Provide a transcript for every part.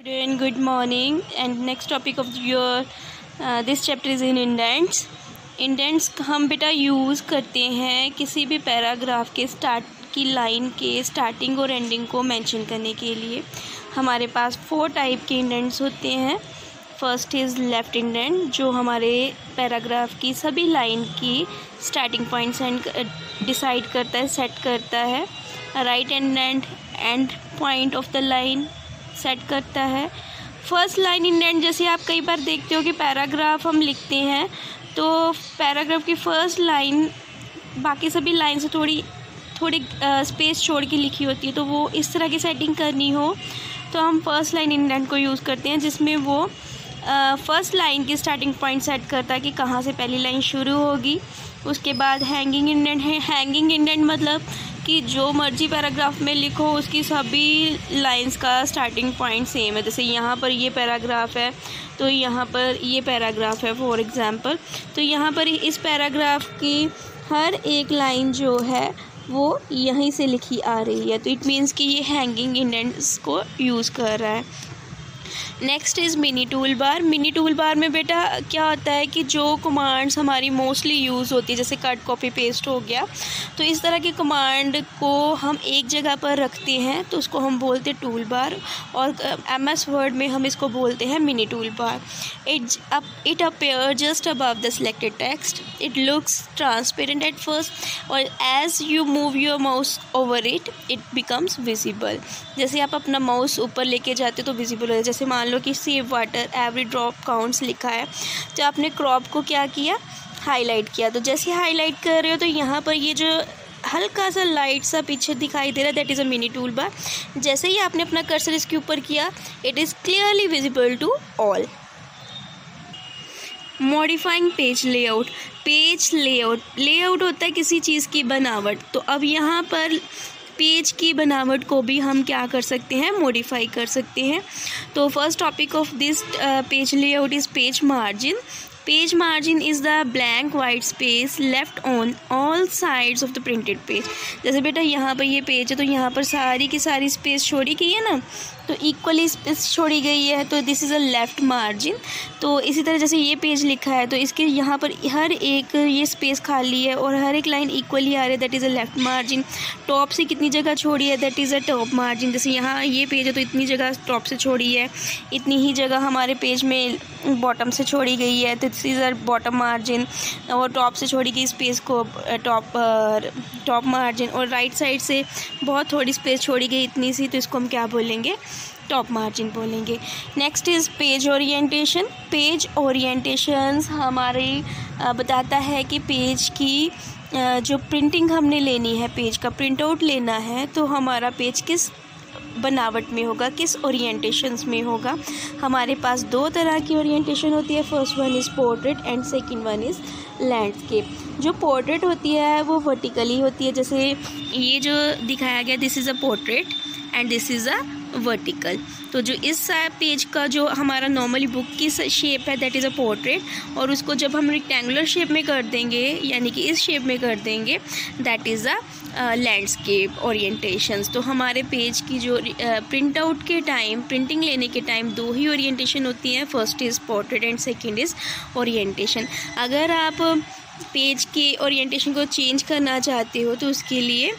Student, good morning. And next topic of your this chapter is in indents. Indents हम बेटा use करते हैं किसी भी पैराग्राफ के स्टार्ट की लाइन के स्टार्टिंग और एंडिंग को मेंशन करने के लिए। हमारे पास 4 टाइप के इंडेंट्स होते हैं। फर्स्ट इज़ लेफ़्ट इंडेंट, जो हमारे पैराग्राफ की सभी लाइन की स्टार्टिंग पॉइंट्स डिसाइड करता है, सेट करता है। Right indent and point of the line set करता है। फर्स्ट लाइन इंडेंट, जैसे आप कई बार देखते हो कि पैराग्राफ हम लिखते हैं तो पैराग्राफ की फ़र्स्ट लाइन बाकी सभी लाइन से थोड़ी स्पेस छोड़ के लिखी होती है, तो वो इस तरह की सेटिंग करनी हो तो हम फर्स्ट लाइन इंडेंट को यूज़ करते हैं, जिसमें वो फर्स्ट लाइन की स्टार्टिंग पॉइंट सेट करता है कि कहाँ से पहली लाइन शुरू होगी। उसके बाद हैंगिंग इंडेंट है। हैंगिंग इंडेंट मतलब कि जो मर्जी पैराग्राफ में लिखो उसकी सभी लाइंस का स्टार्टिंग पॉइंट सेम है। जैसे यहाँ पर ये पैराग्राफ है तो यहाँ पर ये पैराग्राफ है फॉर एग्ज़ाम्पल, तो यहाँ पर इस पैराग्राफ की हर एक लाइन जो है वो यहीं से लिखी आ रही है, तो इट मीन्स कि ये हैंगिंग इंडेंट्स को यूज़ कर रहा है। Next is mini tool bar. Mini tool bar में बेटा क्या होता है कि जो कमांड्स हमारी मोस्टली यूज़ होती है, जैसे कट कॉपी पेस्ट हो गया, तो इस तरह की कमांड को हम एक जगह पर रखते हैं तो उसको हम बोलते हैं टूल बार, और MS वर्ड में हम इसको बोलते हैं mini tool bar. It appear just above the selected text. It looks transparent at first और as you move your mouse over it becomes visible. जैसे आप अपना माउस ऊपर लेके जाते तो विजिबल हो। जैसे मान लो कि save water every drop counts लिखा है, तो आपने क्रॉप को क्या किया, हाईलाइट किया। तो जैसे हाईलाइट कर रहे हो तो यहाँ पर ये जो हल्का सा लाइट सा पीछे दिखाई दे रहा है, that is a mini tool bar. जैसे ही आपने अपना कर्सर इसके ऊपर किया, it is clearly visible to all. Modifying page layout. Page layout होता है किसी चीज़ की बनावट, तो अब यहाँ पर पेज की बनावट को भी हम क्या कर सकते हैं, मॉडिफाई कर सकते हैं। तो first topic of this page layout is page margin. Page margin is the blank white space left on all sides of the printed page. जैसे बेटा यहाँ पर ये पेज है तो यहाँ पर सारी की सारी स्पेस छोड़ी गई है ना, तो इक्वली स्पेस छोड़ी गई है, तो this is a left margin. तो इसी तरह जैसे ये पेज लिखा है तो इसके यहाँ पर हर एक ये स्पेस खाली है और हर एक लाइन इक्वली आ रही है, that is a left margin. Top से कितनी जगह छोड़ी है, that is a top margin. जैसे यहाँ ये पेज है तो इतनी जगह टॉप से छोड़ी है, इतनी ही जगह हमारे पेज में बॉटम से छोड़ी गई है, तो this is a bottom margin. और टॉप से छोड़ी गई स्पेस को टॉप मार्जिन, और राइट साइड से बहुत थोड़ी स्पेस छोड़ी गई इतनी सी, तो इसको हम क्या बोलेंगे, टॉप मार्जिन बोलेंगे। Next is page orientation. Page orientations हमारे बताता है कि पेज की जो प्रिंटिंग हमने लेनी है, पेज का प्रिंट आउट लेना है, तो हमारा पेज किस बनावट में होगा, किस ओरिएंटेशंस में होगा। हमारे पास 2 तरह की ओरिएंटेशन होती है। First one is portrait and second one is landscape. जो पोर्ट्रेट होती है वो वर्टिकली होती है, जैसे ये जो दिखाया गया, this is a portrait and this is a vertical. तो जो इस पेज का जो हमारा नॉर्मली बुक की शेप है, दैट इज़ अ पोर्ट्रेट, और उसको जब हम रेक्टेंगुलर शेप में कर देंगे, यानी कि इस शेप में कर देंगे, that is a landscape orientations. तो हमारे पेज की जो प्रिंट आउट के टाइम, प्रिंटिंग लेने के टाइम 2 ही ओरिएंटेशन होती हैं। First is portrait and second is orientation. अगर आप पेज के ओरिएंटेशन को चेंज करना चाहते हो तो उसके लिए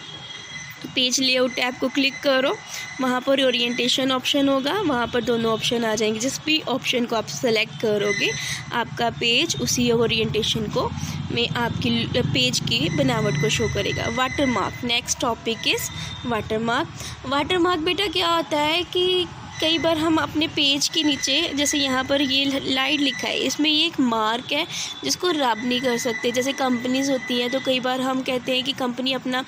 पेज लेआउट टैब को क्लिक करो, वहाँ पर ओरिएंटेशन ऑप्शन होगा, वहाँ पर दोनों ऑप्शन आ जाएंगे। जिस भी ऑप्शन को आप सेलेक्ट करोगे आपका पेज उसी ओरिएंटेशन को में आपकी पेज की बनावट को शो करेगा। Watermark. Next topic is watermark. Watermark बेटा क्या होता है कि कई बार हम अपने पेज के नीचे, जैसे यहाँ पर ये लाइट लिखा है, इसमें ये एक मार्क है जिसको रब नहीं कर सकते। जैसे कंपनीज़ होती हैं तो कई बार हम कहते हैं कि कंपनी अपना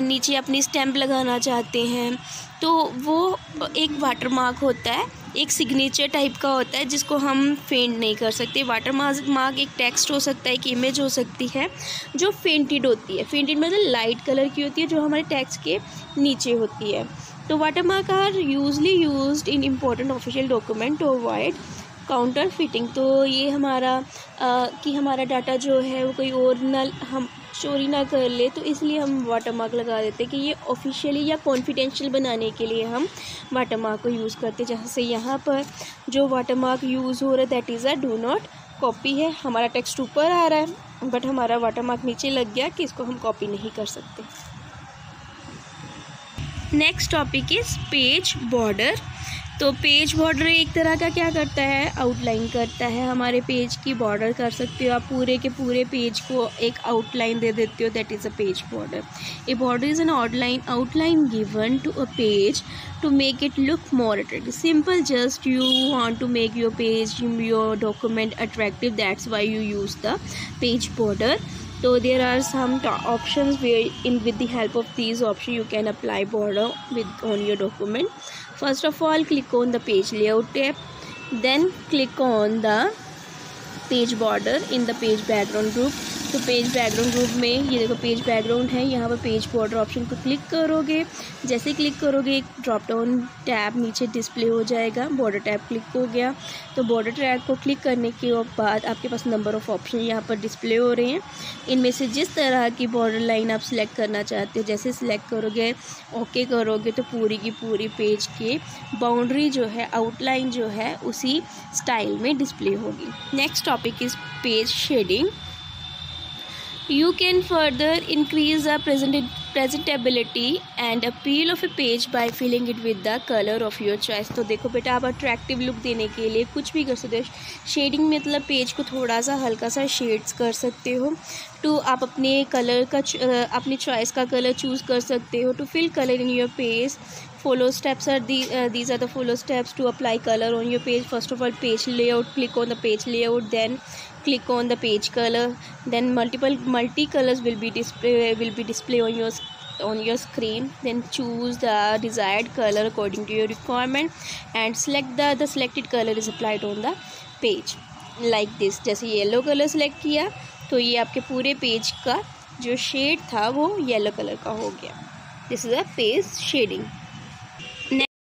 नीचे अपनी स्टैंप लगाना चाहते हैं, तो वो एक वाटरमार्क होता है, एक सिग्नेचर टाइप का होता है जिसको हम फेंट नहीं कर सकते। वाटरमार्क एक टेक्स्ट हो सकता है, एक इमेज हो सकती है जो फेंटेड होती है। फेंटेड मतलब लाइट कलर की होती है, जो हमारे टेक्स्ट के नीचे होती है। तो watermark are usually used in important official document to avoid counterfeiting. तो ये हमारा कि हमारा डाटा जो है वो कोई और ना हम चोरी ना कर ले, तो इसलिए हम वाटरमार्क लगा देते हैं कि ये ऑफिशियली या कॉन्फिडेंशियल बनाने के लिए हम वाटरमार्क को यूज़ करते हैं। जैसे यहाँ पर जो वाटरमार्क यूज़ हो रहा है that is a do not copy है। हमारा टेक्स्ट ऊपर आ रहा है बट हमारा वाटरमार्क नीचे लग गया कि इसको हम कॉपी नहीं कर सकते। Next topic is page border. तो पेज बॉर्डर एक तरह का क्या करता है, आउटलाइन करता है। हमारे पेज की बॉर्डर कर सकते हो आप, पूरे के पूरे पेज को एक आउटलाइन दे देते हो, that is a page border. A border is an outline given to a page to make it look more attractive. Simple, just you want to make your page, your document attractive, that's why you use the page border. So there are some options where with the help of these options you can apply border on your document. First of all, click on the page layout tab, then click on the page border in the page background group. तो page background group में ये देखो page background है, यहाँ पर page border option को click करोगे। जैसे क्लिक करोगे एक ड्रॉप डाउन टैब नीचे डिस्प्ले हो जाएगा, बॉर्डर टैब क्लिक हो गया। तो बॉर्डर टैब को क्लिक करने के बाद आपके पास नंबर ऑफ़ ऑप्शन यहाँ पर डिस्प्ले हो रहे हैं। इनमें से जिस तरह की बॉर्डर लाइन आप सिलेक्ट करना चाहते हो, जैसे सिलेक्ट करोगे ओके करोगे तो पूरी की पूरी पेज के बाउंड्री जो है, आउटलाइन जो है उसी स्टाइल में डिस्प्ले होगी। Next topic is page shading. You can further increase the presentability and appeal of a page by filling it with the color of your choice। तो देखो बेटा, आप अट्रैक्टिव लुक देने के लिए कुछ भी कर सकते हो। शेडिंग मतलब पेज को थोड़ा सा हल्का सा शेड्स कर सकते हो। तो आप अपने कलर का अपनी चॉइस का कलर चूज़ कर सकते हो। To fill colour in your page, follow steps are these are the follow steps to apply color on your page. First of all, page layout, click on the page layout, then click on the page color, then multi colors will be display on your screen. Then choose the desired color according to your requirement and select the selected color is applied on the page like this। जैसे yellow colour select किया तो ये आपके पूरे page का जो shade था वो येलो कलर का हो गया। This is a page shading.